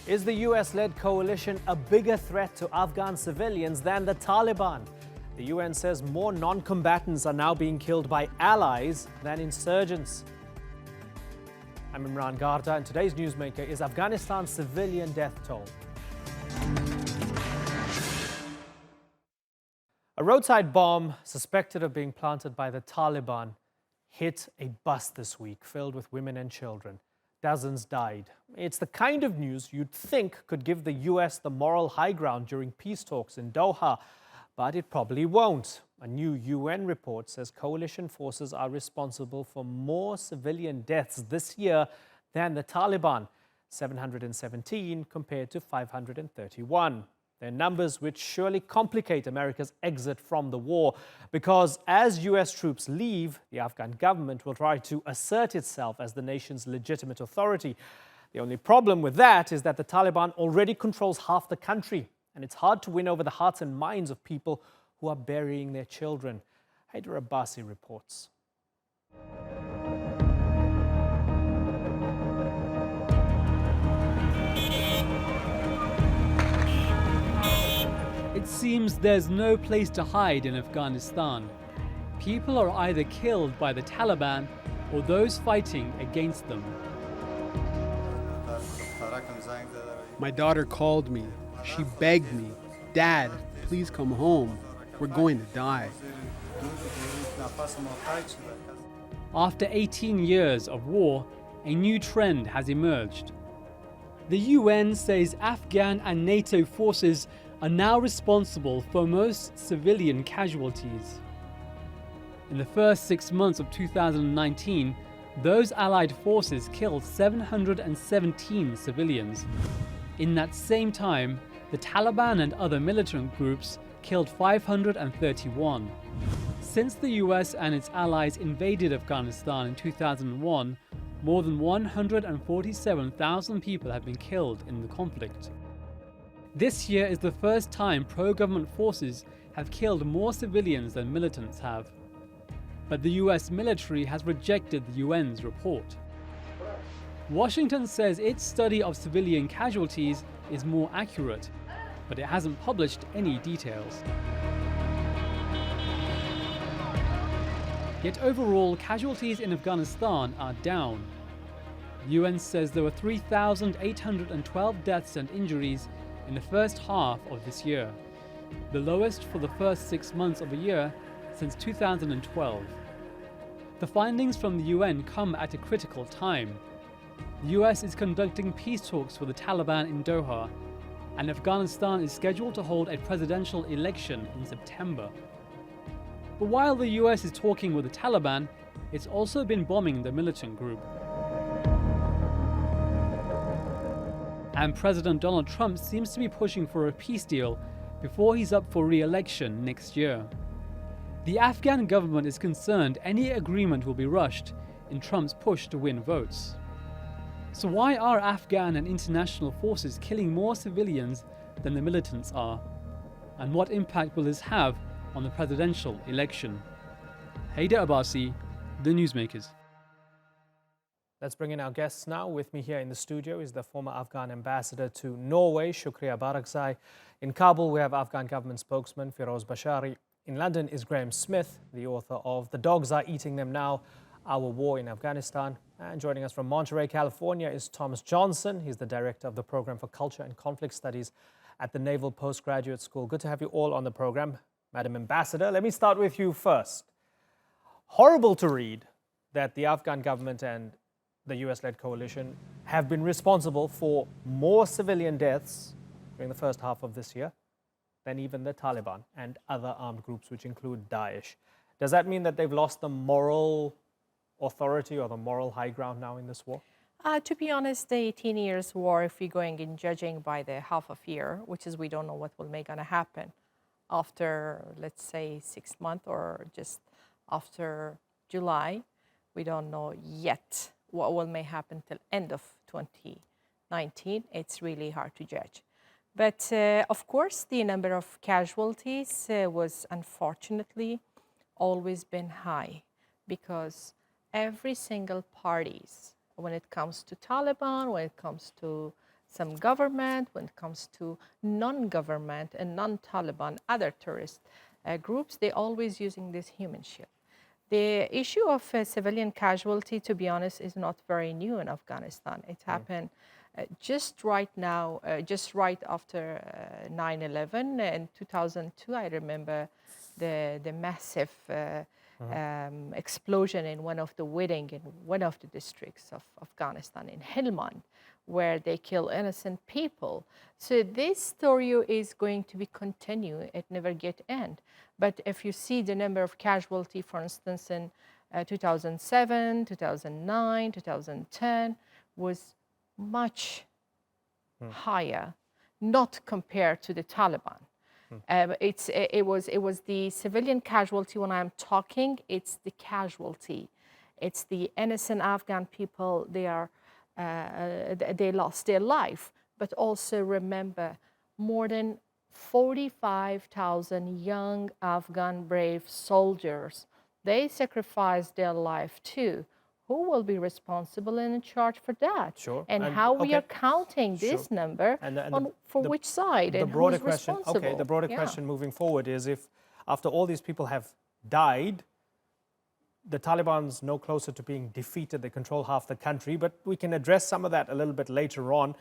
Is the US-led coalition a bigger threat to Afghan civilians than the Taliban? The UN says more non-combatants are now being killed by allies than insurgents. I'm Imran Garda, and today's newsmaker is Afghanistan's civilian death toll. A roadside bomb suspected of being planted by the Taliban hit a bus this week filled with women and children. Dozens died. It's the kind of news you'd think could give the US the moral high ground during peace talks in Doha, but it probably won't. A new UN report says coalition forces are responsible for more civilian deaths this year than the Taliban, 717 compared to 531. They're numbers which surely complicate America's exit from the war, because as US troops leave, the Afghan government will try to assert itself as the nation's legitimate authority. The only problem with that is that the Taliban already controls half the country, and it's hard to win over the hearts and minds of people who are burying their children. Haider Abbasi reports. It seems there's no place to hide in Afghanistan. People are either killed by the Taliban or those fighting against them. My daughter called me. She begged me, "Dad, please come home. We're going to die." After 18 years of war, a new trend has emerged. The UN says Afghan and NATO forces are now responsible for most civilian casualties. In the first 6 months of 2019, those allied forces killed 717 civilians. In that same time, the Taliban and other militant groups killed 531. Since the US and its allies invaded Afghanistan in 2001, more than 147,000 people have been killed in the conflict. This year is the first time pro-government forces have killed more civilians than militants have. But the US military has rejected the UN's report. Washington says its study of civilian casualties is more accurate, but it hasn't published any details. Yet overall, casualties in Afghanistan are down. The UN says there were 3,812 deaths and injuries in the first half of this year, the lowest for the first 6 months of a year since 2012. The findings from the UN come at a critical time. The US is conducting peace talks with the Taliban in Doha, and Afghanistan is scheduled to hold a presidential election in September. But while the US is talking with the Taliban, it's also been bombing the militant group. And President Donald Trump seems to be pushing for a peace deal before he's up for re-election next year. The Afghan government is concerned any agreement will be rushed in Trump's push to win votes. So why are Afghan and international forces killing more civilians than the militants are? And what impact will this have on the presidential election? Haider Abbasi, The Newsmakers. Let's bring in our guests now. With me here in the studio is the former Afghan ambassador to Norway, Shukriya Barakzai. In Kabul, we have Afghan government spokesman Firoz Bashari. In London is Graham Smith, the author of The Dogs Are Eating Them Now, Our War in Afghanistan. And joining us from Monterey, California is Thomas Johnson. He's the director of the Program for Culture and Conflict Studies at the Naval Postgraduate School. Good to have you all on the program. Madam Ambassador, let me start with you first. Horrible to read that the Afghan government and the US-led coalition have been responsible for more civilian deaths during the first half of this year than even the Taliban and other armed groups, which include Daesh. Does that mean that they've lost the moral authority or the moral high ground now in this war? To be honest, the 18 years war, if we're going in judging by the half of year, which is we don't know what will make gonna happen after, let's say, 6 months or just after July, we don't know yet what will may happen till end of 2019. It's really hard to judge. But of course, the number of casualties was unfortunately always been high, because every single parties, when it comes to Taliban, when it comes to some government, when it comes to non-government and non-Taliban, other terrorist groups, they're always using this human shield. The issue of civilian casualty, to be honest, is not very new in Afghanistan. It happened just right now, just right after 9/11 in 2002. I remember the massive explosion in one of the wedding in one of the districts of Afghanistan in Helmand, where they kill innocent people. So this story is going to be continue. It never get end. But if you see the number of casualty, for instance, in 2007, 2009, 2010, was much higher, not compared to the Taliban. It was the civilian casualty when I'm talking. It's the casualty. It's the innocent Afghan people. They lost their life. But also remember, more than 45,000 young Afghan brave soldiers. They sacrificed their life too. Who will be responsible and in charge for that? Sure. And how we are counting this Sure. number for which side The and broader who's question, responsible? okay, the broader question moving forward is, if after all these people have died, the Taliban's no closer to being defeated. They control half the country, but we can address some of that a little bit later on.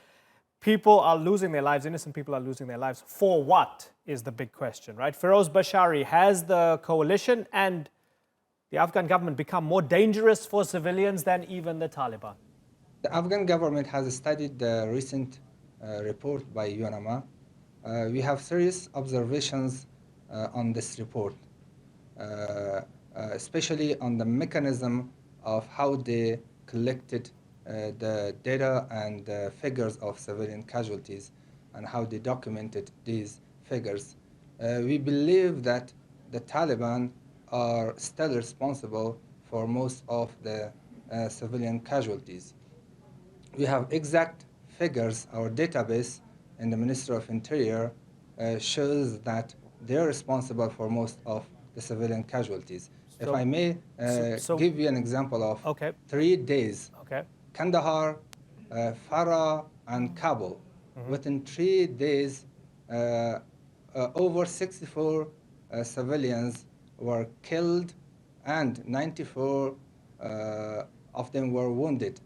People are losing their lives, innocent people are losing their lives. For what is the big question, right? Feroz Bashari, has the coalition and the Afghan government become more dangerous for civilians than even the Taliban? The Afghan government has studied the recent report by UNAMA. We have serious observations on this report, especially on the mechanism of how they collected the data and the figures of civilian casualties and how they documented these figures. We believe that the Taliban are still responsible for most of the civilian casualties. We have exact figures. Our database in the Ministry of Interior shows that they're responsible for most of the civilian casualties. If I may give you an example of 3 days. Kandahar, Farah, and Kabul. Within 3 days, over 64 civilians were killed and 94 of them were wounded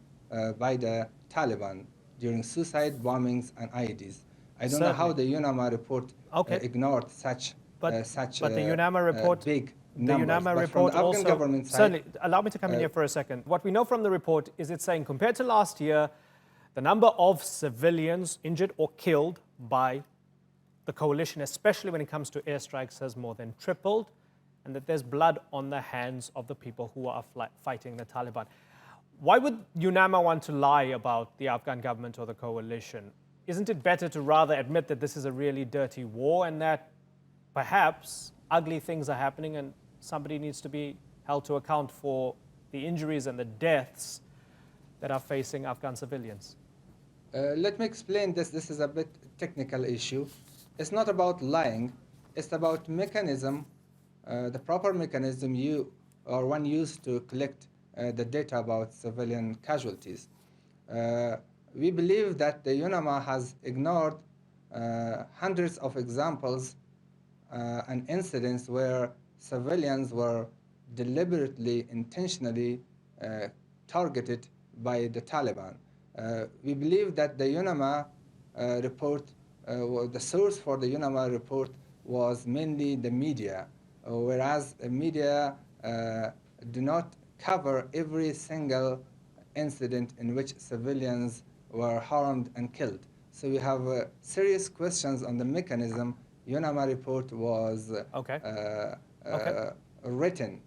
by the Taliban during suicide bombings and IEDs. I don't know how the UNAMA report ignored such but the UNAMA report, big the numbers. UNAMA But report from the Afghan also, government side, certainly, allow me to come in here for a second. What we know from the report is it's saying compared to last year, the number of civilians injured or killed by the coalition, especially when it comes to airstrikes, has more than tripled, and that there's blood on the hands of the people who are fighting the Taliban. Why would UNAMA want to lie about the Afghan government or the coalition? Isn't it better to rather admit that this is a really dirty war and that perhaps ugly things are happening and somebody needs to be held to account for the injuries and the deaths that are facing Afghan civilians? Let me explain this. This is a bit technical issue. It's not about lying. It's about mechanism, the proper mechanism one used to collect the data about civilian casualties. We believe that the UNAMA has ignored hundreds of examples and incidents where civilians were deliberately, intentionally targeted by the Taliban. We believe that the UNAMA report, the source for the UNAMA report was mainly the media, whereas the media do not cover every single incident in which civilians were harmed and killed. So we have serious questions on the mechanism UNAMA report was written.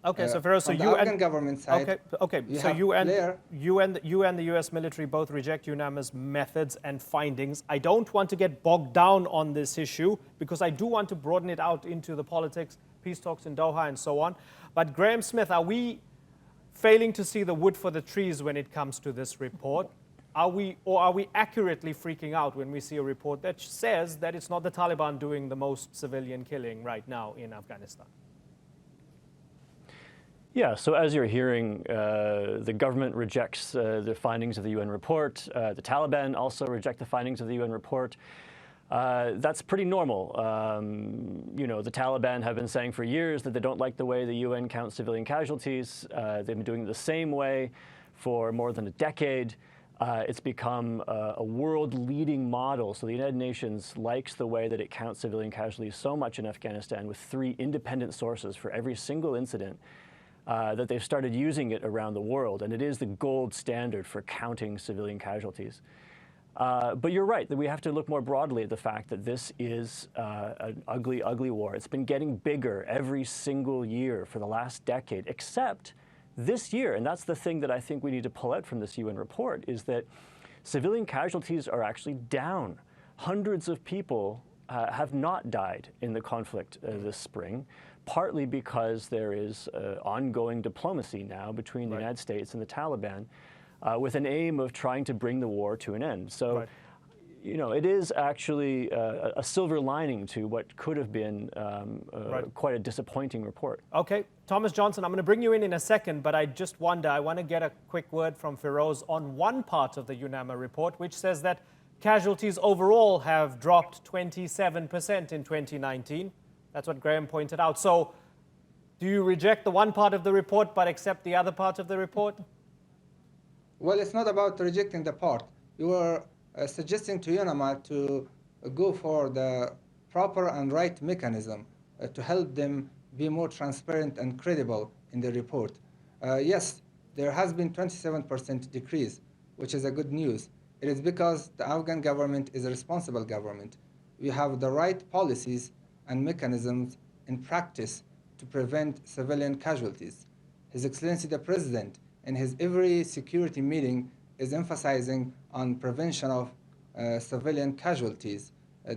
So Feroz, so on the you Afghan and government side, so you and the U.S. military both reject UNAMA's methods and findings. I don't want to get bogged down on this issue because I do want to broaden it out into the politics, peace talks in Doha, and so on. But Graham Smith, are we failing to see the wood for the trees when it comes to this report? Are we accurately freaking out when we see a report that says that it's not the Taliban doing the most civilian killing right now in Afghanistan? Yeah, so as you're hearing, the government rejects the findings of the UN report. The Taliban also reject the findings of the UN report. That's pretty normal. You know, the Taliban have been saying for years that they don't like the way the UN counts civilian casualties. They've been doing it the same way for more than a decade. It's become a world-leading model. So the United Nations likes the way that it counts civilian casualties so much in Afghanistan, with 3 independent sources for every single incident, that they've started using it around the world. And it is the gold standard for counting civilian casualties. But you're right, that we have to look more broadly at the fact that this is an ugly, ugly war. It's been getting bigger every single year for the last decade, except this year. And that's the thing that I think we need to pull out from this UN report, is that civilian casualties are actually down. Hundreds of people have not died in the conflict this spring, partly because there is ongoing diplomacy now between the United States and the Taliban, with an aim of trying to bring the war to an end. So, you know, it is actually a silver lining to what could have been quite a disappointing report. Okay, Thomas Johnson, I'm going to bring you in a second, but I just wonder, I want to get a quick word from Feroz on one part of the UNAMA report, which says that casualties overall have dropped 27% in 2019. That's what Graham pointed out. So, do you reject the one part of the report but accept the other part of the report? Well, it's not about rejecting the part. You were suggesting to UNAMA to go for the proper and right mechanism to help them be more transparent and credible in the report. Yes, there has been 27% decrease, which is a good news. It is because the Afghan government is a responsible government. We have the right policies and mechanisms in practice to prevent civilian casualties. His Excellency the President, in his every security meeting, is emphasizing on prevention of civilian casualties.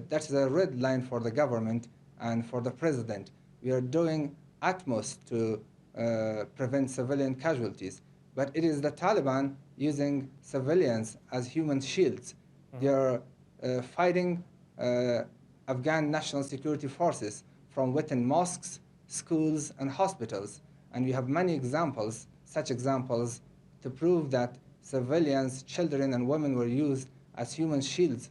That's a red line for the government and for the President. We are doing utmost to prevent civilian casualties. But it is the Taliban using civilians as human shields. They are fighting Afghan national security forces from within mosques, schools, and hospitals. And we have many examples, such examples, to prove that civilians, children, and women were used as human shields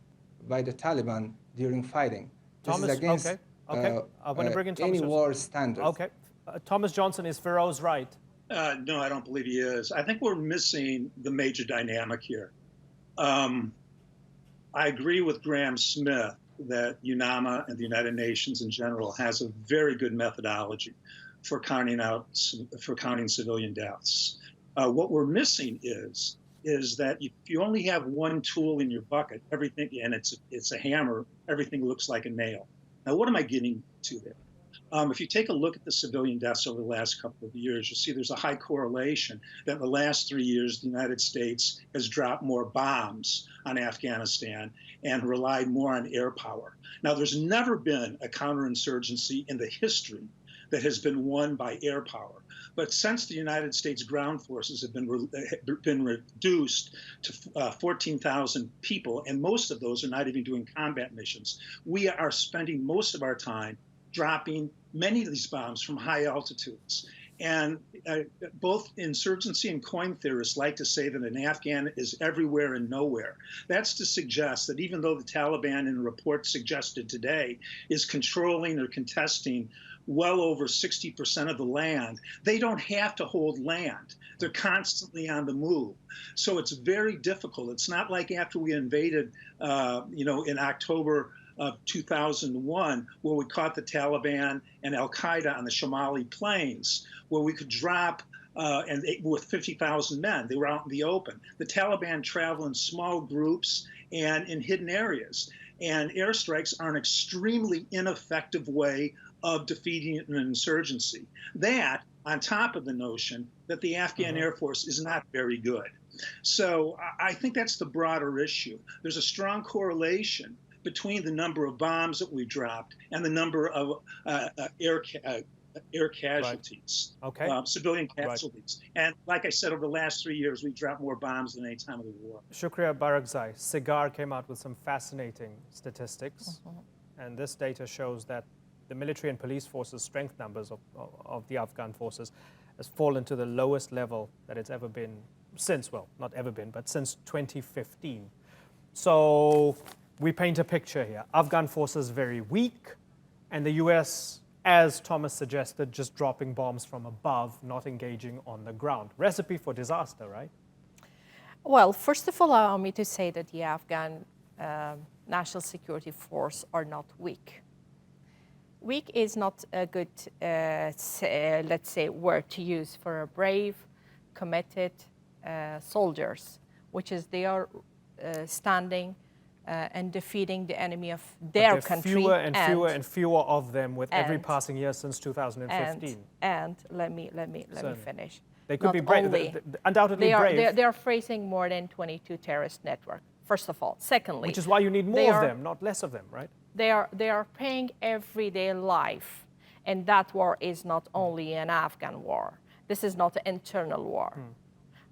by the Taliban during fighting. Thomas, this is against I want to bring in Thomas any Johnson. war standards. Okay. Thomas Johnson, is Feroz right? No, I don't believe he is. I think we're missing the major dynamic here. I agree with Graham Smith that UNAMA and the United Nations in general has a very good methodology for counting civilian deaths. What we're missing is that if you only have one tool in your bucket, everything, and it's a hammer, everything looks like a nail. Now, what am I getting to there? If you take a look at the civilian deaths over the last couple of years, you'll see there's a high correlation that in the last 3 years, the United States has dropped more bombs on Afghanistan and relied more on air power. Now, there's never been a counterinsurgency in the history that has been won by air power. But since the United States ground forces have been reduced to 14,000 people, and most of those are not even doing combat missions, we are spending most of our time dropping many of these bombs from high altitudes. And both insurgency and coin theorists like to say that an Afghan is everywhere and nowhere. That's to suggest that even though the Taliban, in a report suggested today, is controlling or contesting well over 60% of the land, they don't have to hold land. They're constantly on the move. So it's very difficult. It's not like after we invaded, in October of 2001, where we caught the Taliban and Al-Qaeda on the Shamali plains, where we could drop with 50,000 men. They were out in the open. The Taliban travel in small groups and in hidden areas. And airstrikes are an extremely ineffective way of defeating an insurgency. That, on top of the notion that the Afghan Air Force is not very good. So I think that's the broader issue. There's a strong correlation between the number of bombs that we dropped and the number of air casualties, civilian casualties. And like I said, over the last 3 years, we dropped more bombs than any time of the war. Shukriya Barakzai, Cigar came out with some fascinating statistics. And this data shows that the military and police forces' strength numbers of the Afghan forces has fallen to the lowest level that it's ever been since, well, not ever been, but since 2015. So we paint a picture here. Afghan forces very weak, and the US, as Thomas suggested, just dropping bombs from above, not engaging on the ground. Recipe for disaster, right? Well, first of all, allow me to say that the Afghan National Security Force are not weak. Weak is not a good, let's say, word to use for a brave, committed soldiers, which is they are standing and defeating the enemy of their country. Fewer and fewer and fewer of them with every passing year since 2015. And let me finish. They could be brave, undoubtedly brave. They are facing more than 22 terrorist networks, first of all. Secondly, which is why you need more of them, not less of them, right? They are paying everyday life, and that war is not only an Afghan war. This is not an internal war.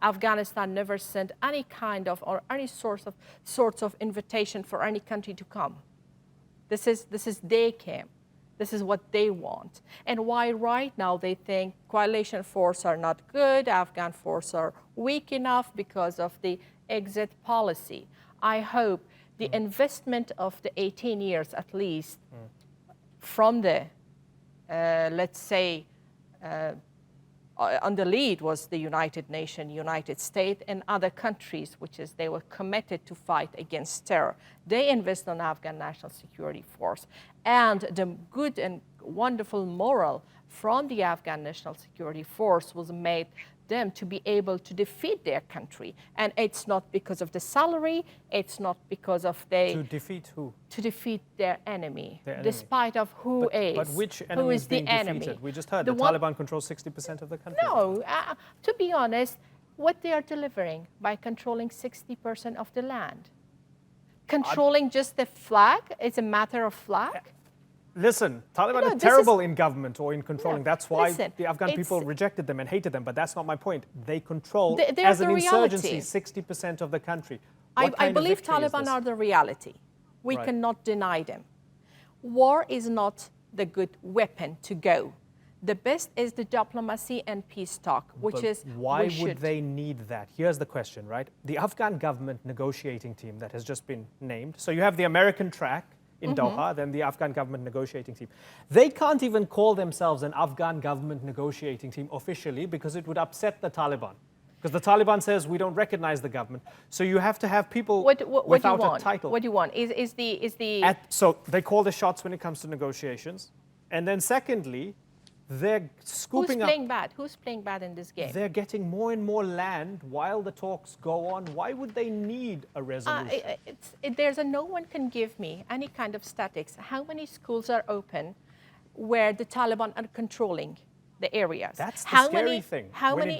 Afghanistan never sent any kind of or any sorts of invitation for any country to come. This is they came. This is what they want. And why right now they think coalition forces are not good, Afghan forces are weak enough because of the exit policy. I hope the investment of the 18 years at least from the, let's say, on the lead was the United Nations, United States, and other countries, which is they were committed to fight against terror. They invest on Afghan National Security Force. And the good and wonderful moral from the Afghan National Security Force was made them to be able to defeat their country. And it's not because of the salary, it's not because of they... To defeat who? To defeat their enemy, despite of who is. But which enemy is being defeated? We just heard the Taliban controls 60% of the country. No, to be honest, what they are delivering by controlling 60% of the land. Controlling just the flag, it's a matter of flag. Listen, Taliban are terrible in government or in controlling. That's why the Afghan people rejected them and hated them. But that's not my point. They control, as an insurgency, 60% of the country. I believe Taliban are the reality. We cannot deny them. War is not the good weapon to go. The best is the diplomacy and peace talk, which is why would they need that? Here's the question, right? The Afghan government negotiating team that has just been named. So you have the American track in Doha, then the Afghan government negotiating team. They can't even call themselves an Afghan government negotiating team officially because it would upset the Taliban. Because the Taliban says we don't recognize the government. So you have to have people without a title. What do you want? So they call the shots when it comes to negotiations. And then secondly, they're scooping up... Who's playing bad? Who's playing bad in this game? They're getting more and more land while the talks go on. Why would they need a resolution? No one can give me any kind of statistics. How many schools are open where the Taliban are controlling the areas? That's the scary thing. How many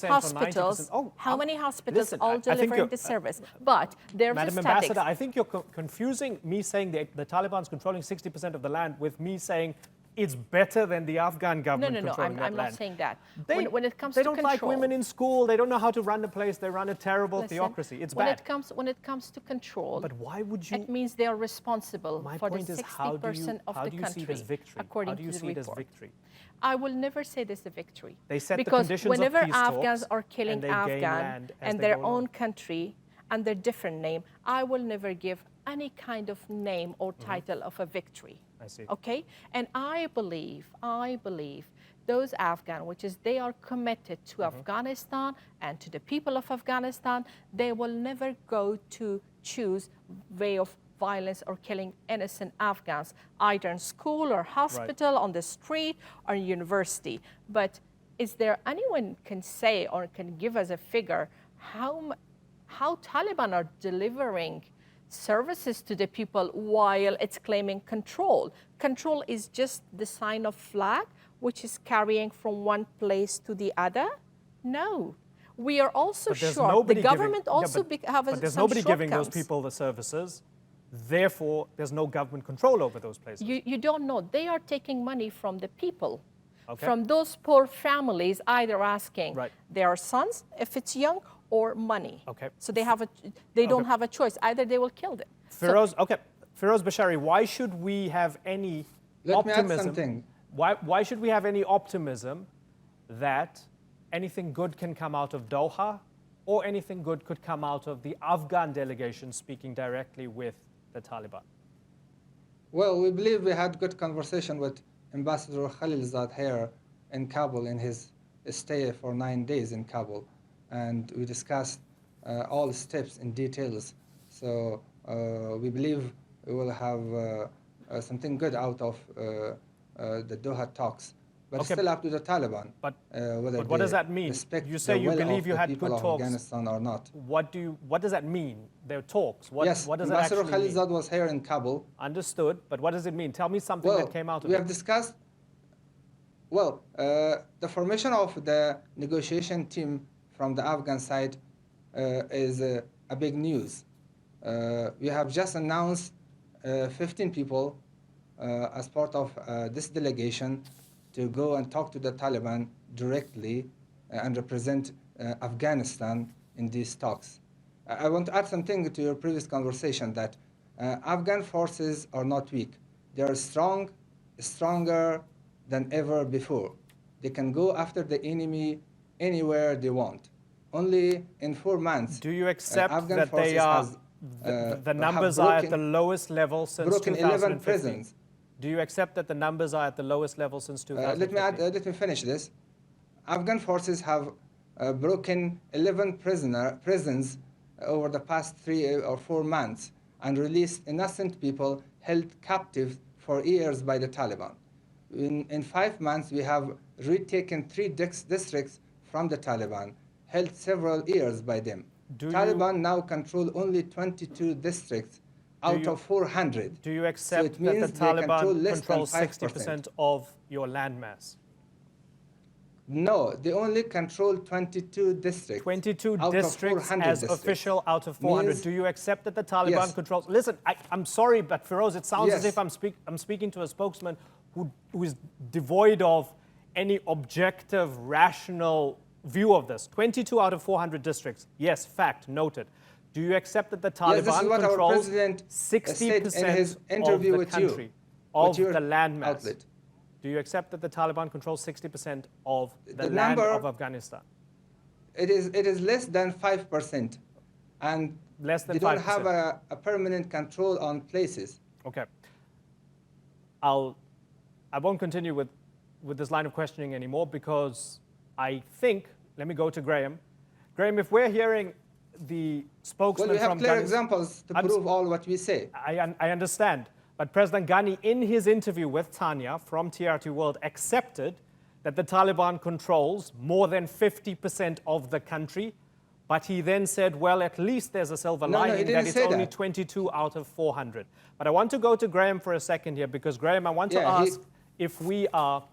hospitals? How many hospitals all delivering the service? But there's Madam Ambassador, I think you're confusing me saying that the Taliban's controlling 60% of the land with me saying it's better than the Afghan government controlling that land. I'm not saying that. When it comes they to don't control, like women in school. They don't know how to run the place. They run a terrible theocracy. It's bad. When it comes to control, but why would you? It means they are responsible for the 60% of the country. How do you see it as victory? According to the report. I will never say this is a victory. They set the because conditions whenever of peace Afghans talks are killing Afghan and their own country under different name, I will never give any kind of name or title of a victory. I see. Okay? And I believe those Afghan, which is they are committed to Afghanistan and to the people of Afghanistan, they will never go to choose way of violence or killing innocent Afghans, either in school or hospital, on the street or university. But is there anyone can say or can give us a figure how Taliban are delivering services to the people while it's claiming control? Control is just the sign of flag, which is carrying from one place to the other? No. We are also sure the government also have But there's nobody giving those people the services. Therefore, there's no government control over those places. You don't know. They are taking money from the people, from those poor families, either asking their sons, if it's young, or money. So they don't have a choice. Either they will kill them. Feroz Bashari, why should we have any optimism? Let me add something. Why should we have any optimism that anything good can come out of Doha, or anything good could come out of the Afghan delegation speaking directly with the Taliban? Well, we believe we had good conversation with Ambassador Khalilzad here in Kabul in his stay for 9 days in Kabul, and we discussed all steps in details. So we believe we will have something good out of the Doha talks. But Okay. still up to the Taliban. But whether what does they that mean? respect You say the you will believe of you the had people good of talks. Afghanistan or not. What does that mean? There are talks. What Yes, does that Ambassador actually mean? Khalilzad was here in Kabul. Understood, but what does it mean? Tell me something Well, that came out of we it. have discussed, well, the formation of the negotiation team from the Afghan side is a big news. We have just announced 15 people as part of this delegation to go and talk to the Taliban directly and represent Afghanistan in these talks. I want to add something to your previous conversation that Afghan forces are not weak. They are strong, stronger than ever before. They can go after the enemy anywhere they want. Only in 4 months, Do you accept Afghan that they forces are, has, the have numbers are at the broken- lowest level since broken 11 2015? prisons. Do you accept that the numbers are at the lowest level since 2015? Let me finish this. Afghan forces have broken 11 prisons over the past 3 or 4 months and released innocent people held captive for years by the Taliban. In 5 months, we have retaken 3 districts from the Taliban, held several years by them. Taliban now control only 22 districts out of 400. Do you accept it that means the they control Taliban less than controls 60% of your landmass? No, they only control 22 districts. 22 out districts of 400 as districts. official out of 400. Means- Do you accept that the Taliban Yes. controls? Listen, I'm sorry, but Feroz, it sounds as Yes. if I'm speaking to a spokesman who is devoid of any objective, rational view of this. 22 out of 400 districts. Yes, fact, noted. Do you accept that the Taliban Yes, this is what our controls president 60% said in his of interview the with you, country, of with your the landmass? outlet. Do you accept that the Taliban controls 60% of the The land number- of Afghanistan? It is less than 5%, and Less than they don't 5%. have a permanent control on places. Okay. I won't continue with this line of questioning anymore because I think, let me go to Graham. Graham, if we're hearing the spokesman Well, we have from clear Ghani- examples to I'm s- prove all what we say. I understand. But President Ghani, in his interview with Tanya from TRT World, accepted that the Taliban controls more than 50% of the country. But he then said, well, at least there's a silver No, he lining didn't that it's say only that. 22 out of 400. But I want to go to Graham for a second here because, Graham, I want to Yeah, ask if we are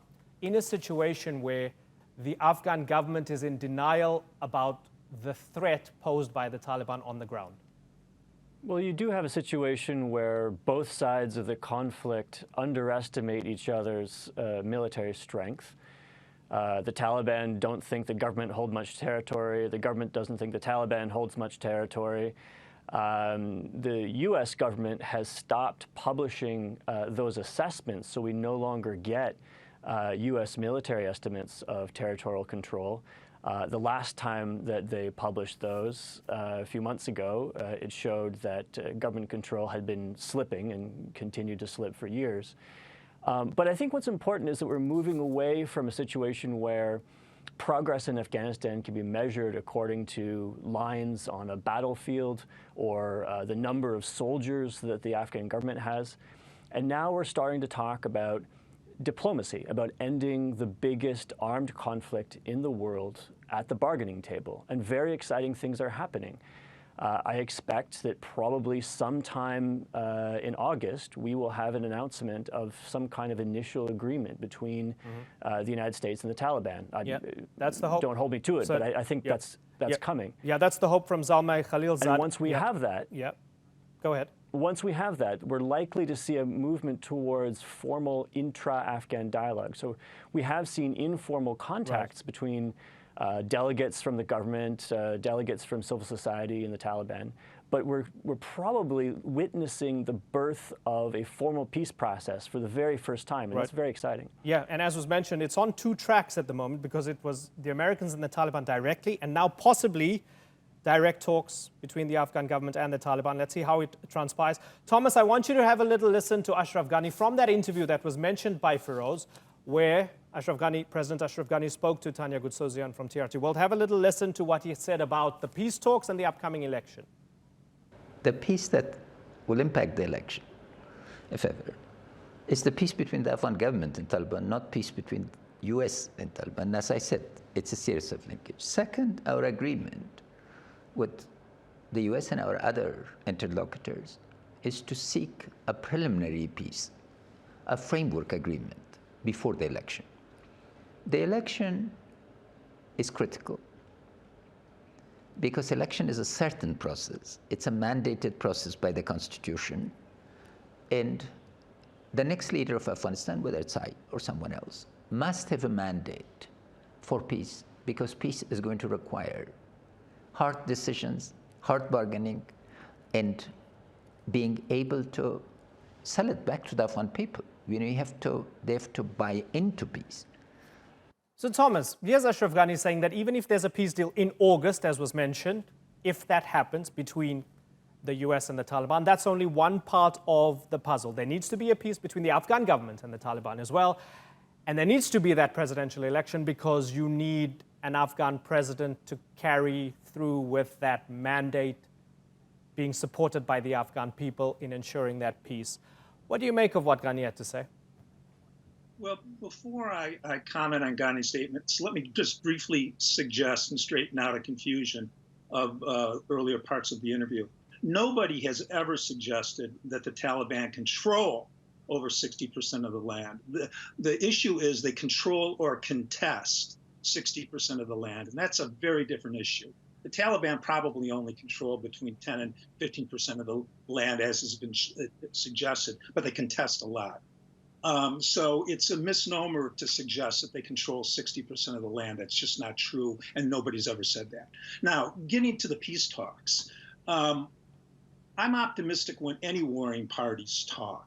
in a situation where the Afghan government is in denial about the threat posed by the Taliban on the ground. Well, you do have a situation where both sides of the conflict underestimate each other's military strength. The Taliban don't think the government holds much territory. The government doesn't think the Taliban holds much territory. The U.S. government has stopped publishing those assessments, so we no longer get U.S. military estimates of territorial control. The last time that they published those, a few months ago, it showed that government control had been slipping and continued to slip for years. But I think what's important is that we're moving away from a situation where progress in Afghanistan can be measured according to lines on a battlefield or the number of soldiers that the Afghan government has. And now we're starting to talk about diplomacy, about ending the biggest armed conflict in the world at the bargaining table. And very exciting things are happening. I expect that probably sometime in August, we will have an announcement of some kind of initial agreement between the United States and the Taliban. Yeah, that's the hope. Don't hold me to it, So- but I think yeah. that's coming. Yeah, that's the hope from Zalmay Khalilzad. And once we have that, Yeah, go ahead. once we have that, we're likely to see a movement towards formal intra-Afghan dialogue. So we have seen informal contacts between delegates from the government, delegates from civil society and the Taliban. but we're probably witnessing the birth of a formal peace process for the very first time, and that's very exciting. Yeah, and as was mentioned, it's on two tracks at the moment because it was the Americans and the Taliban directly, and now possibly direct talks between the Afghan government and the Taliban. Let's see how it transpires. Thomas, I want you to have a little listen to Ashraf Ghani from that interview that was mentioned by Feroz, where President Ashraf Ghani spoke to Tanya Gutsozian from TRT World. Have a little listen to what he said about the peace talks and the upcoming election. The peace that will impact the election, if ever, is the peace between the Afghan government and Taliban, not peace between US and Taliban. As I said, it's a series of linkage. Second, our agreement with the US and our other interlocutors is to seek a preliminary peace, a framework agreement before the election. The election is critical because election is a certain process. It's a mandated process by the Constitution. And the next leader of Afghanistan, whether it's I or someone else, must have a mandate for peace, because peace is going to require hard decisions, hard bargaining, and being able to sell it back to the Afghan people. You know, they have to buy into peace. So Thomas, here's Ashraf Ghani saying that even if there's a peace deal in August, as was mentioned, if that happens between the US and the Taliban, that's only one part of the puzzle. There needs to be a peace between the Afghan government and the Taliban as well. And there needs to be that presidential election because you need an Afghan president to carry through with that mandate being supported by the Afghan people in ensuring that peace. What do you make of what Ghani had to say? Well, before I comment on Ghani's statements, let me just briefly suggest and straighten out a confusion of earlier parts of the interview. Nobody has ever suggested that the Taliban control over 60% of the land. The issue is they control or contest 60% of the land, and that's a very different issue. The Taliban probably only control between 10 and 15% of the land, as has been suggested, but they contest a lot. So it's a misnomer to suggest that they control 60% of the land. That's just not true, and nobody's ever said that. Now, getting to the peace talks, I'm optimistic when any warring parties talk,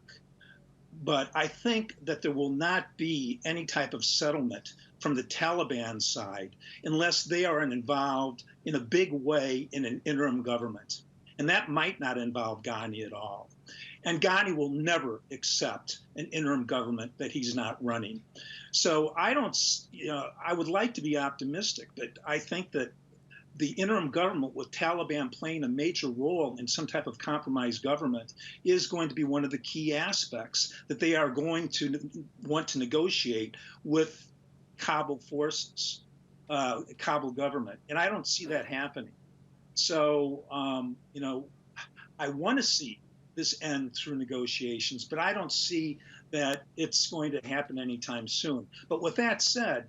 but I think that there will not be any type of settlement from the Taliban side unless they are involved in a big way in an interim government. And that might not involve Ghani at all. And Ghani will never accept an interim government that he's not running. So I would like to be optimistic, but I think that the interim government with Taliban playing a major role in some type of compromise government is going to be one of the key aspects that they are going to want to negotiate with Kabul forces, Kabul government. And I don't see that happening. So, I want to see this end through negotiations, but I don't see that it's going to happen anytime soon. But with that said,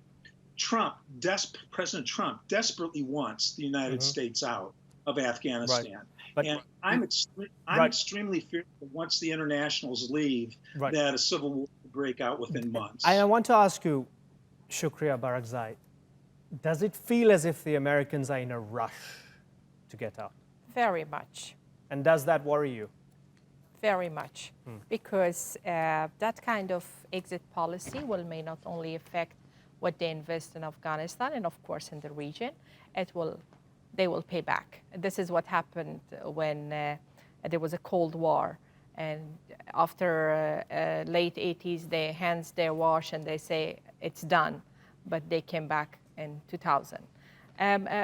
President Trump desperately wants the United States out of Afghanistan. But and I'm extremely fearful once the internationals leave that a civil war will break out within months. I want to ask you, Shukriya Barakzai, does it feel as if the Americans are in a rush to get out? Very much. And does that worry you? Very much, because that kind of exit policy may not only affect what they invest in Afghanistan and, of course, in the region. They will pay back. This is what happened when there was a Cold War, and after late 80s, their hands they wash and they say it's done, but they came back in 2000.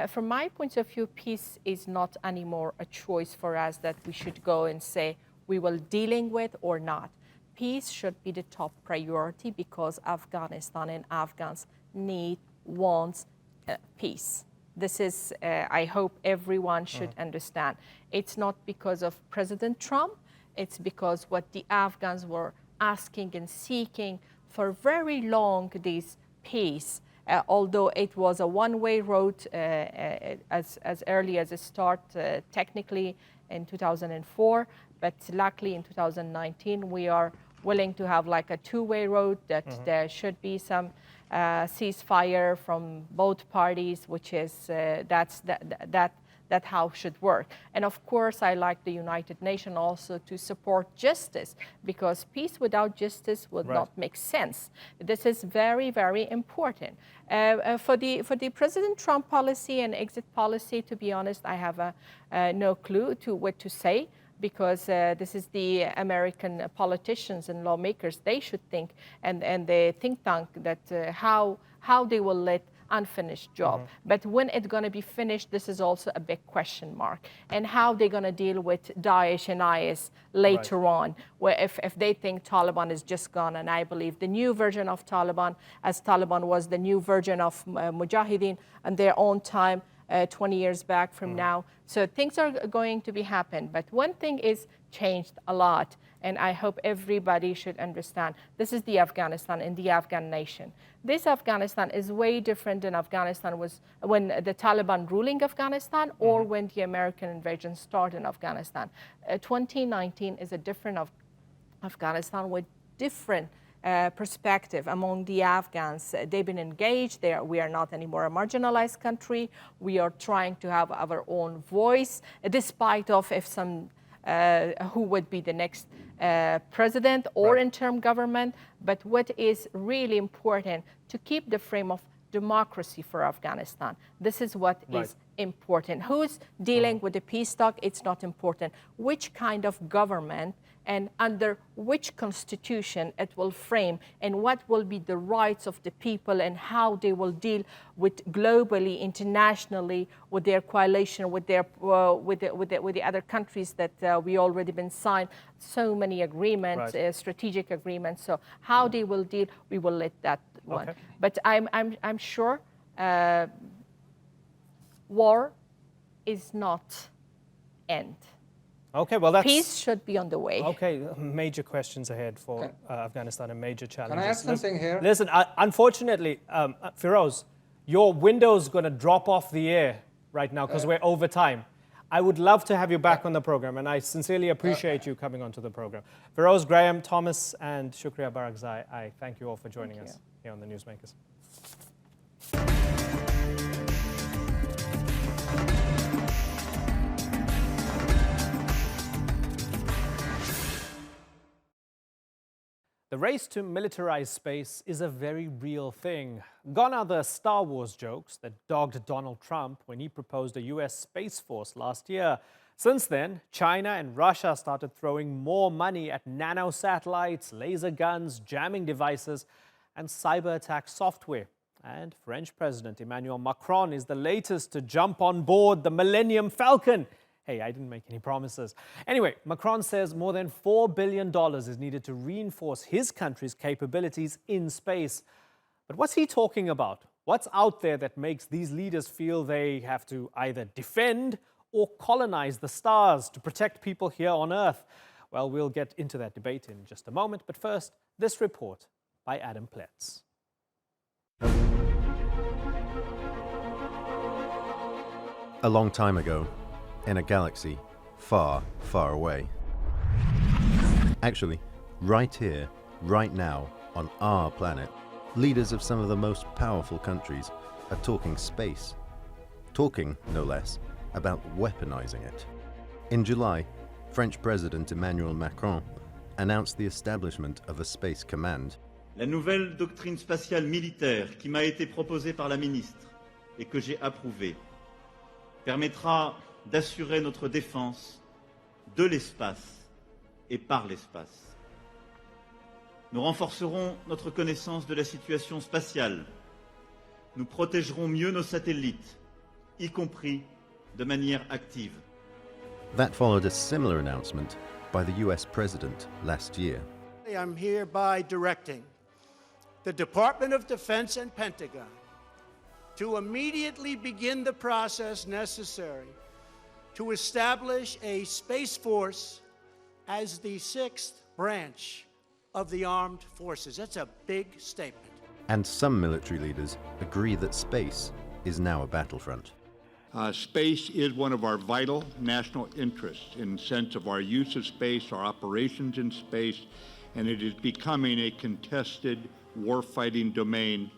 From my point of view, peace is not anymore a choice for us that we should go and say we will dealing with or not. Peace should be the top priority because Afghanistan and Afghans wants peace. This is, I hope everyone should understand. It's not because of President Trump, it's because what the Afghans were asking and seeking for very long, this peace. Although it was a one-way road as early as it started technically in 2004, but luckily in 2019 we are willing to have like a two-way road that there should be some ceasefire from both parties, which is that that how should work. And of course, I like the United Nations also to support justice, because peace without justice would not make sense. This is very, very important. For the President Trump policy and exit policy, to be honest, I have no clue to what to say, because this is the American politicians and lawmakers. They should think, and the think tank, that how they will let unfinished job. But when it's going to be finished, this is also a big question mark. And how they're going to deal with Daesh and IS later on, where if they think Taliban is just gone. And I believe the new version of Taliban, as Taliban was the new version of Mujahideen in their own time, 20 years back from now. So things are going to be happen. But one thing is changed a lot, and I hope everybody should understand. This is the Afghanistan and the Afghan nation. This Afghanistan is way different than Afghanistan was when the Taliban ruling Afghanistan or when the American invasion started in Afghanistan. 2019 is a different Afghanistan with different perspective among the Afghans. They've been engaged. We are not anymore a marginalized country. We are trying to have our own voice, despite of if some who would be the next president or interim government. But what is really important, to keep the frame of democracy for Afghanistan. This is what is important. Who's dealing with the peace talk? It's not important. Which kind of government and under which constitution it will frame, and what will be the rights of the people, and how they will deal with globally, internationally, with their coalition, with their with the other countries that we already been signed so many agreements, strategic agreements. So how they will deal, we will let that one. But I'm sure war is not end. Okay, well, that's... Peace should be on the way. Okay, major questions ahead for Afghanistan and major challenges. Can I add something here? Listen, unfortunately, Firoz, your window's going to drop off the air right now because we're over time. I would love to have you back on the program, and I sincerely appreciate you coming onto the program. Firoz, Graham, Thomas, and Shukriya Barakzai, I thank you all for joining us here on the Newsmakers. The race to militarize space is a very real thing. Gone are the Star Wars jokes that dogged Donald Trump when he proposed a US Space Force last year. Since then, China and Russia started throwing more money at nanosatellites, laser guns, jamming devices, and cyber attack software. And French President Emmanuel Macron is the latest to jump on board the Millennium Falcon. Hey, I didn't make any promises. Anyway, Macron says more than $4 billion is needed to reinforce his country's capabilities in space. But what's he talking about? What's out there that makes these leaders feel they have to either defend or colonize the stars to protect people here on Earth? Well, we'll get into that debate in just a moment. But first, this report by Adam Pletz. A long time ago, in a galaxy far, far away. Actually, right here, right now, on our planet, leaders of some of the most powerful countries are talking space. Talking, no less, about weaponizing it. In July, French President Emmanuel Macron announced the establishment of a space command. La nouvelle doctrine spatiale militaire qui m'a été proposée par la ministre et que j'ai approuvée permettra d'assurer notre défense de l'espace et par l'espace. Nous renforcerons notre connaissance de la situation spatiale. Nous protégerons mieux nos satellites, y compris de manière active. That followed a similar announcement by the US President last year. I'm hereby directing the Department of Defense and Pentagon to immediately begin the process necessary to establish a Space Force as the sixth branch of the armed forces. That's a big statement. And some military leaders agree that space is now a battlefront. Space is one of our vital national interests in the sense of our use of space, our operations in space, and it is becoming a contested war-fighting domain,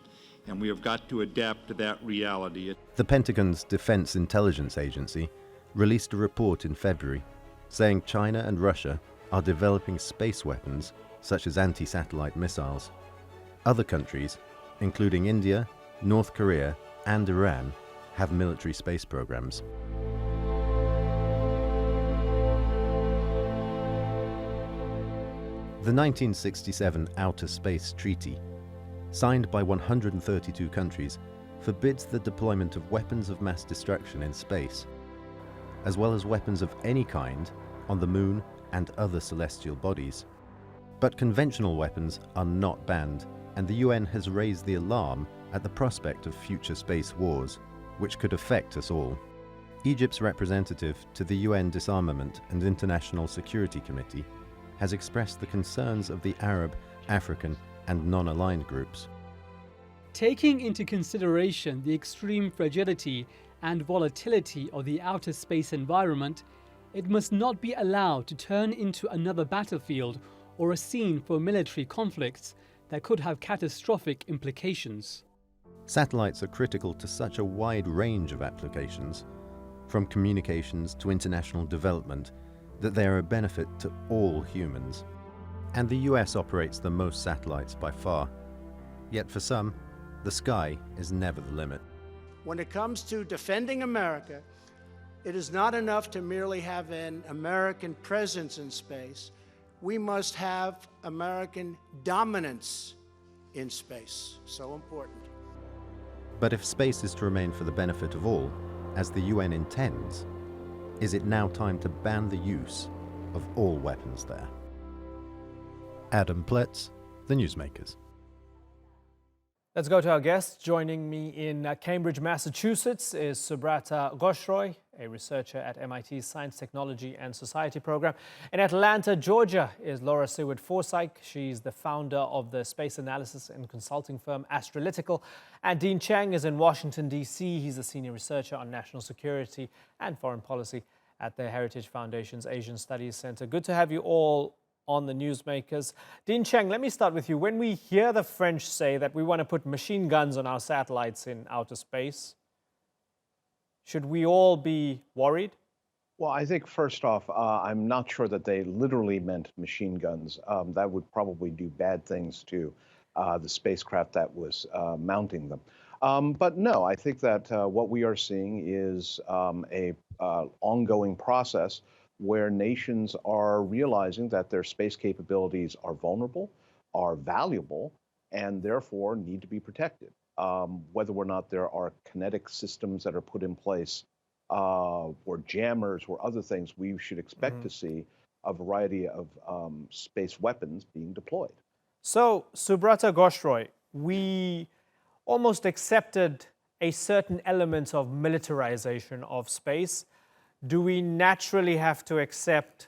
and we have got to adapt to that reality. The Pentagon's Defense Intelligence Agency released a report in February saying China and Russia are developing space weapons such as anti-satellite missiles. Other countries, including India, North Korea, and Iran, have military space programs. The 1967 Outer Space Treaty, signed by 132 countries, forbids the deployment of weapons of mass destruction in space, as well as weapons of any kind on the Moon and other celestial bodies. But conventional weapons are not banned, and the UN has raised the alarm at the prospect of future space wars, which could affect us all. Egypt's representative to the UN Disarmament and International Security Committee has expressed the concerns of the Arab, African, and non-aligned groups. Taking into consideration the extreme fragility and volatility of the outer space environment, it must not be allowed to turn into another battlefield or a scene for military conflicts that could have catastrophic implications. Satellites are critical to such a wide range of applications, from communications to international development, that they are a benefit to all humans. And the US operates the most satellites by far. Yet for some, the sky is never the limit. When it comes to defending America, it is not enough to merely have an American presence in space. We must have American dominance in space. So important. But if space is to remain for the benefit of all, as the UN intends, is it now time to ban the use of all weapons there? Adam Pletz, The Newsmakers. Let's go to our guest. Joining me in Cambridge, Massachusetts is Subrata Ghoshroy, a researcher at MIT's Science, Technology and Society program. In Atlanta, Georgia is Laura Seward-Forsythe. She's the founder of the space analysis and consulting firm Astralytical. And Dean Cheng is in Washington, D.C. He's a senior researcher on national security and foreign policy at the Heritage Foundation's Asian Studies Center. Good to have you all on the Newsmakers. Dean Cheng, let me start with you. When we hear the French say that we want to put machine guns on our satellites in outer space, should we all be worried? Well, I think first off, I'm not sure that they literally meant machine guns. That would probably do bad things to the spacecraft that was mounting them. But no, I think that what we are seeing is a ongoing process where nations are realizing that their space capabilities are vulnerable, are valuable, and therefore need to be protected. Whether or not there are kinetic systems that are put in place, or jammers or other things, we should expect to see a variety of space weapons being deployed. So, Subrata Ghoshroy, we almost accepted a certain element of militarization of space. Do we naturally have to accept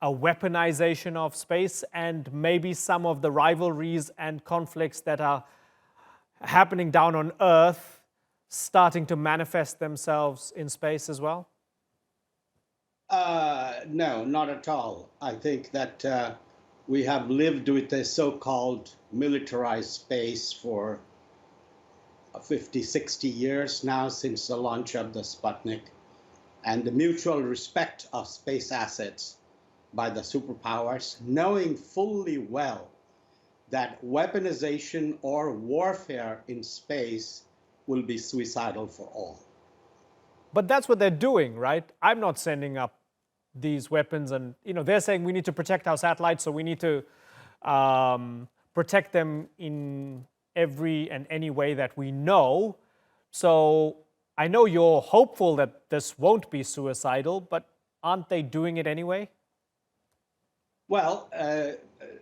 a weaponization of space and maybe some of the rivalries and conflicts that are happening down on Earth starting to manifest themselves in space as well? No, not at all. I think that we have lived with a so-called militarized space for 50, 60 years now since the launch of the Sputnik. And the mutual respect of space assets by the superpowers, knowing fully well that weaponization or warfare in space will be suicidal for all. But that's what they're doing, right? I'm not sending up these weapons, and they're saying we need to protect our satellites, so we need to protect them in every and any way that we know. So I know you're hopeful that this won't be suicidal, but aren't they doing it anyway? Well,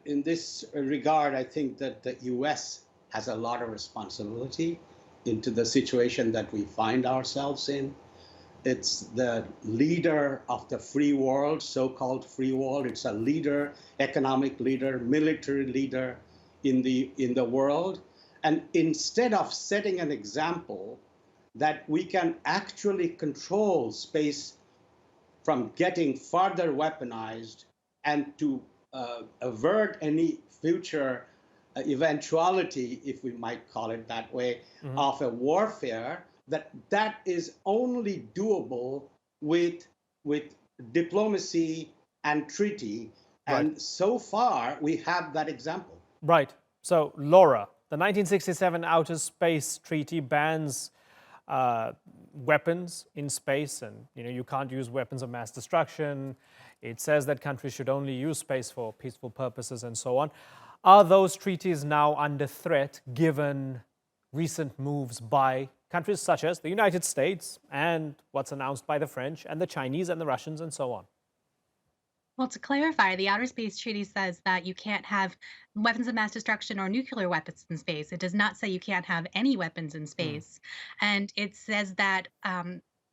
in this regard, I think that the US has a lot of responsibility into the situation that we find ourselves in. It's the leader of the free world, so-called free world. It's a leader, economic leader, military leader in the world. And instead of setting an example that we can actually control space from getting further weaponized and to avert any future eventuality, if we might call it that way, of a warfare, that is only doable with with diplomacy and treaty. And so far, we have that example. Right. So, Laura, the 1967 Outer Space Treaty bans weapons in space, and you can't use weapons of mass destruction. It says that countries should only use space for peaceful purposes and so on. Are those treaties now under threat given recent moves by countries such as the United States and what's announced by the French and the Chinese and the Russians and so on? Well, to clarify, the Outer Space Treaty says that you can't have weapons of mass destruction or nuclear weapons in space. It does not say you can't have any weapons in space. And it says that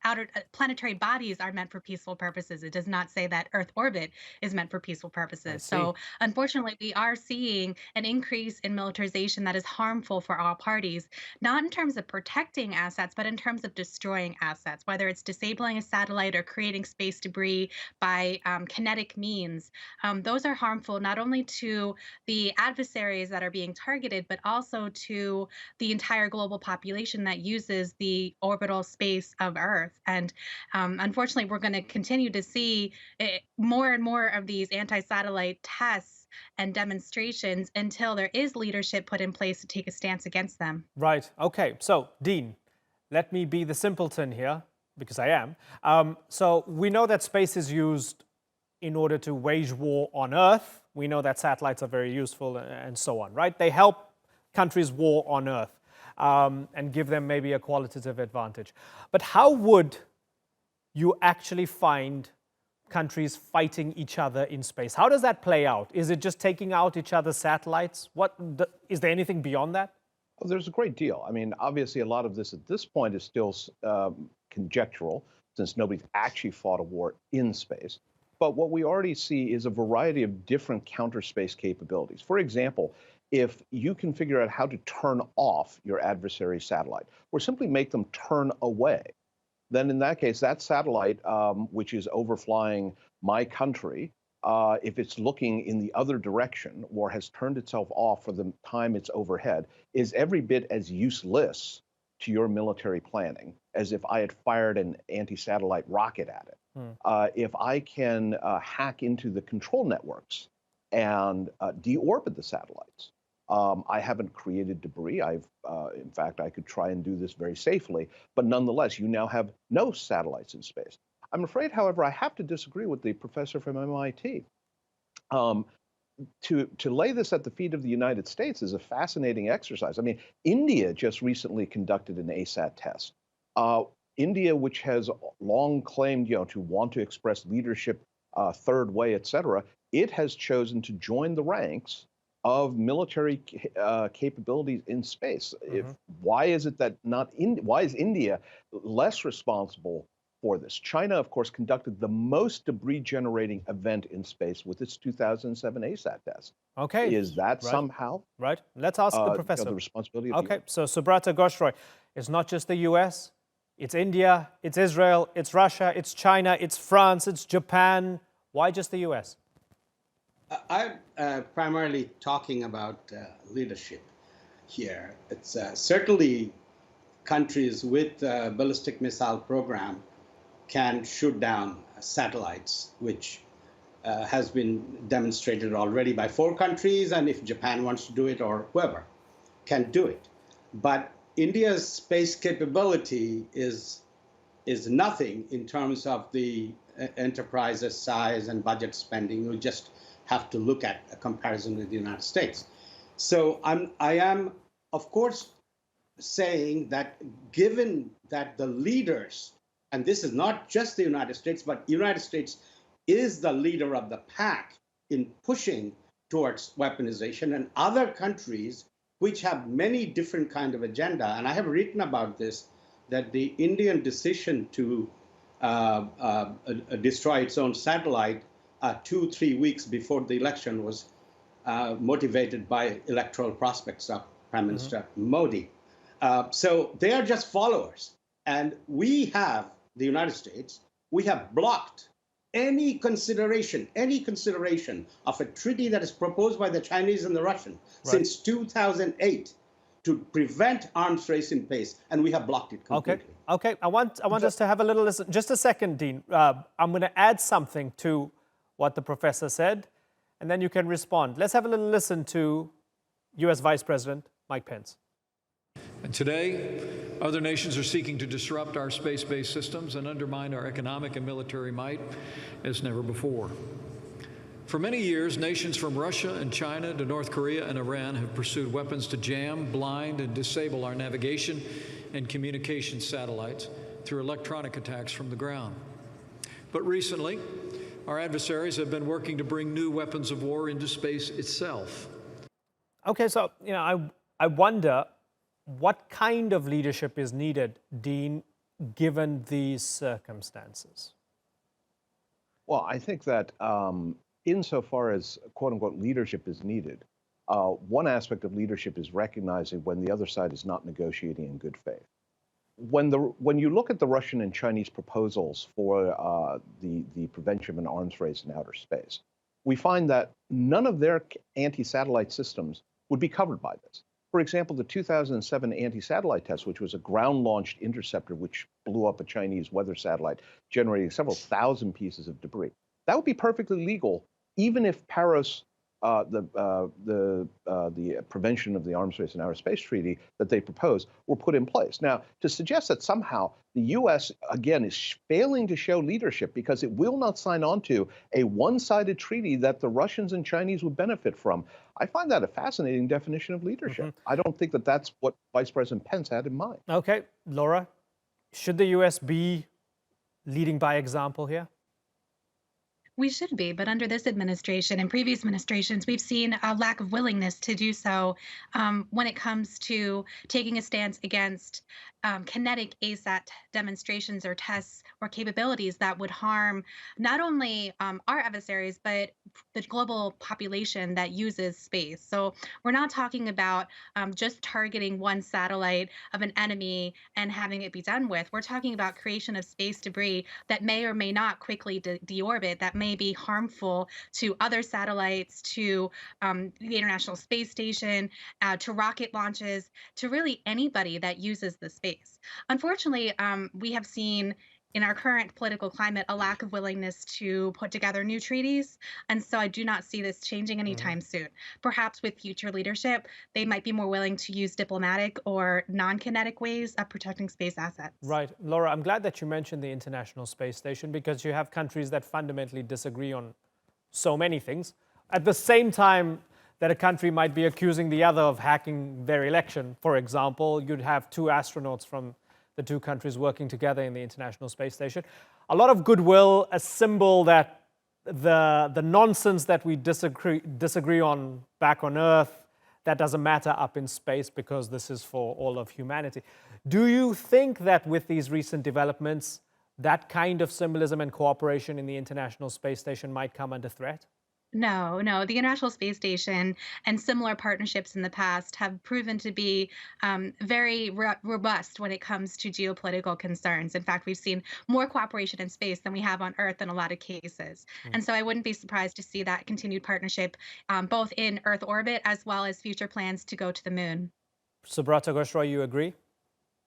outer planetary bodies are meant for peaceful purposes. It does not say that Earth orbit is meant for peaceful purposes. So unfortunately, we are seeing an increase in militarization that is harmful for all parties, not in terms of protecting assets, but in terms of destroying assets, whether it's disabling a satellite or creating space debris by kinetic means. Those are harmful not only to the adversaries that are being targeted, but also to the entire global population that uses the orbital space of Earth. And unfortunately, we're going to continue to see more and more of these anti-satellite tests and demonstrations until there is leadership put in place to take a stance against them. Right. Okay. So, Dean, let me be the simpleton here, because I am. So we know that space is used in order to wage war on Earth. We know that satellites are very useful and so on, right? They help countries war on Earth. And give them maybe a qualitative advantage. But how would you actually find countries fighting each other in space? How does that play out? Is it just taking out each other's satellites? Is there anything beyond that? Well, there's a great deal. I mean, obviously, a lot of this at this point is still conjectural, since nobody's actually fought a war in space. But what we already see is a variety of different counter space capabilities. For example, if you can figure out how to turn off your adversary's satellite, or simply make them turn away, then in that case, that satellite, which is overflying my country, if it's looking in the other direction or has turned itself off for the time it's overhead, is every bit as useless to your military planning as if I had fired an anti-satellite rocket at it. If I can hack into the control networks and deorbit the satellites, I haven't created debris. In fact, I could try and do this very safely, but nonetheless, you now have no satellites in space. I'm afraid, however, I have to disagree with the professor from MIT. To lay this at the feet of the United States is a fascinating exercise. I mean, India just recently conducted an ASAT test. India, which has long claimed, to want to express leadership, third way, et cetera, it has chosen to join the ranks of military capabilities in space. Why is it that why is India less responsible for this? China, of course, conducted the most debris-generating event in space with its 2007 ASAT test. Okay. Is that somehow right? Let's ask the professor. The responsibility of the US? So Subrata Ghoshroy, it's not just the US, it's India, it's Israel, it's Russia, it's China, it's France, it's Japan. Why just the US? I'm primarily talking about leadership here. It's certainly countries with a ballistic missile program can shoot down satellites, which has been demonstrated already by 4 countries, and if Japan wants to do it or whoever can do it. But India's space capability is nothing in terms of the enterprise's size and budget spending. We just have to look at a comparison with the United States. So I am, of course, saying that given that the leaders, and this is not just the United States, but the United States is the leader of the pack in pushing towards weaponization, and other countries which have many different kind of agenda. And I have written about this, that the Indian decision to destroy its own satellite 2-3 weeks before the election was motivated by electoral prospects of Prime Minister Modi. So they are just followers. And we have, the United States, we have blocked any consideration of a treaty that is proposed by the Chinese and the Russians since 2008. to prevent arms race in space, and we have blocked it completely. Okay. I want us to have a little listen. Just a second, Dean. I'm going to add something to what the professor said, and then you can respond. Let's have a little listen to U.S. Vice President Mike Pence. And today, other nations are seeking to disrupt our space-based systems and undermine our economic and military might as never before. For many years, nations from Russia and China to North Korea and Iran have pursued weapons to jam, blind, and disable our navigation and communication satellites through electronic attacks from the ground. But recently, our adversaries have been working to bring new weapons of war into space itself. Okay, so I wonder what kind of leadership is needed, Dean, given these circumstances? Well, I think that insofar as quote-unquote leadership is needed, one aspect of leadership is recognizing when the other side is not negotiating in good faith. When you look at the Russian and Chinese proposals for the prevention of an arms race in outer space, we find that none of their anti-satellite systems would be covered by this. For example, the 2007 anti-satellite test, which was a ground-launched interceptor which blew up a Chinese weather satellite, generating several thousand pieces of debris. That would be perfectly legal, even if Paris, the Prevention of the Arms Race in Outer Space Treaty that they proposed, were put in place. Now, to suggest that somehow the U.S., again, is failing to show leadership because it will not sign on to a one-sided treaty that the Russians and Chinese would benefit from, I find that a fascinating definition of leadership. I don't think that that's what Vice President Pence had in mind. Okay, Laura, should the U.S. be leading by example here? We should be, but under this administration and previous administrations, we've seen a lack of willingness to do so when it comes to taking a stance against kinetic ASAT demonstrations or tests or capabilities that would harm not only our adversaries, but the global population that uses space. So we're not talking about just targeting one satellite of an enemy and having it be done with. We're talking about creation of space debris that may or may not quickly deorbit, that may be harmful to other satellites, to the International Space Station, to rocket launches, to really anybody that uses the space. Unfortunately, we have seen in our current political climate a lack of willingness to put together new treaties. And so I do not see this changing anytime soon. Perhaps with future leadership, they might be more willing to use diplomatic or non-kinetic ways of protecting space assets. Right. Laura, I'm glad that you mentioned the International Space Station because you have countries that fundamentally disagree on so many things. At the same time that a country might be accusing the other of hacking their election, for example, you'd have two astronauts from the two countries working together in the International Space Station. A lot of goodwill, a symbol that the nonsense that we disagree on back on Earth, that doesn't matter up in space because this is for all of humanity. Do you think that with these recent developments, that kind of symbolism and cooperation in the International Space Station might come under threat? No. The International Space Station and similar partnerships in the past have proven to be very robust when it comes to geopolitical concerns. In fact, we've seen more cooperation in space than we have on Earth in a lot of cases. And so I wouldn't be surprised to see that continued partnership both in Earth orbit as well as future plans to go to the moon. Subrata Ghoshroy, you agree?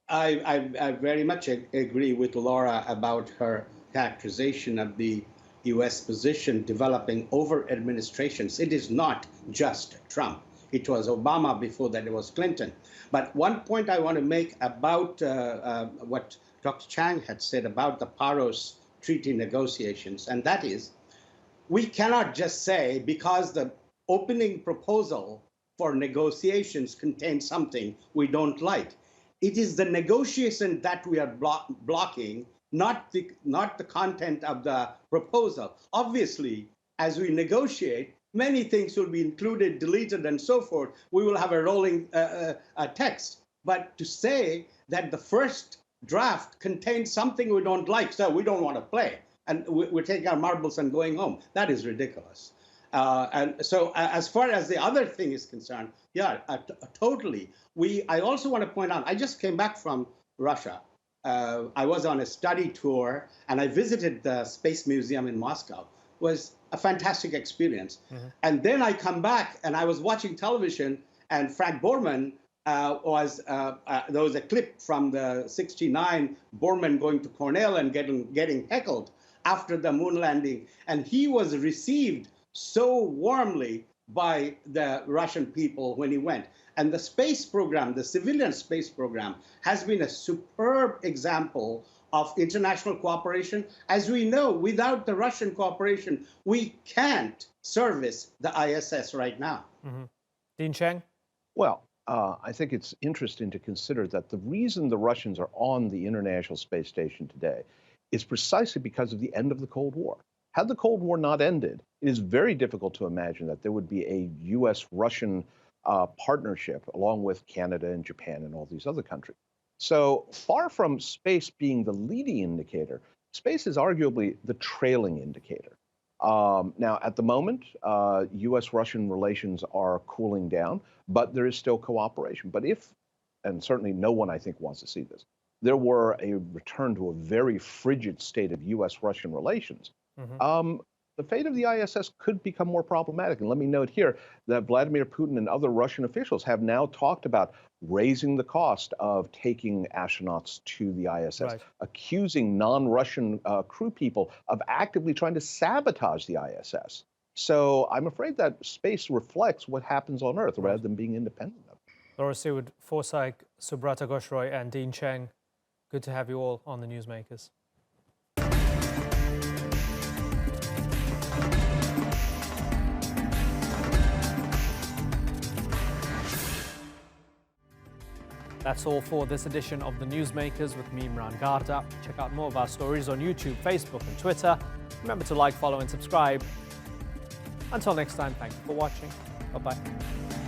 I very much agree with Laura about her characterization of the U.S. position developing over administrations. It is not just Trump. It was Obama before that, it was Clinton. But one point I want to make about what Dr. Chang had said about the Paros treaty negotiations, and that is, we cannot just say because the opening proposal for negotiations contains something we don't like. It is the negotiation that we are blocking, not the content of the proposal. Obviously, as we negotiate, many things will be included, deleted, and so forth. We will have a rolling text. But to say that the first draft contains something we don't like, so we don't want to play, and we're taking our marbles and going home, that is ridiculous. And so as far as the other thing is concerned, yeah, totally. I also want to point out, I just came back from Russia. I was on a study tour, and I visited the Space Museum in Moscow. It was a fantastic experience. And then I come back, and I was watching television, and Frank Borman there was a clip from the '69 Borman going to Cornell and getting heckled after the moon landing, and he was received so warmly by the Russian people when he went. And the space program, the civilian space program, has been a superb example of international cooperation. As we know, without the Russian cooperation, we can't service the ISS right now. Dean Cheng? Well, I think it's interesting to consider that the reason the Russians are on the International Space Station today is precisely because of the end of the Cold War. Had the Cold War not ended, it is very difficult to imagine that there would be a US-Russian partnership along with Canada and Japan and all these other countries. So far from space being the leading indicator, space is arguably the trailing indicator. Now, at the moment, US-Russian relations are cooling down, but there is still cooperation. But if, and certainly no one I think wants to see this, there were a return to a very frigid state of US-Russian relations, the fate of the ISS could become more problematic. And let me note here that Vladimir Putin and other Russian officials have now talked about raising the cost of taking astronauts to the ISS, accusing non-Russian crew people of actively trying to sabotage the ISS. So I'm afraid that space reflects what happens on Earth rather than being independent of it. Laura Seward, Forsyth, Subrata Ghoshroy, and Dean Cheng, good to have you all on the Newsmakers. That's all for this edition of the Newsmakers with me, Imran Garta. Check out more of our stories on YouTube, Facebook, and Twitter. Remember to like, follow, and subscribe. Until next time, thank you for watching. Bye-bye.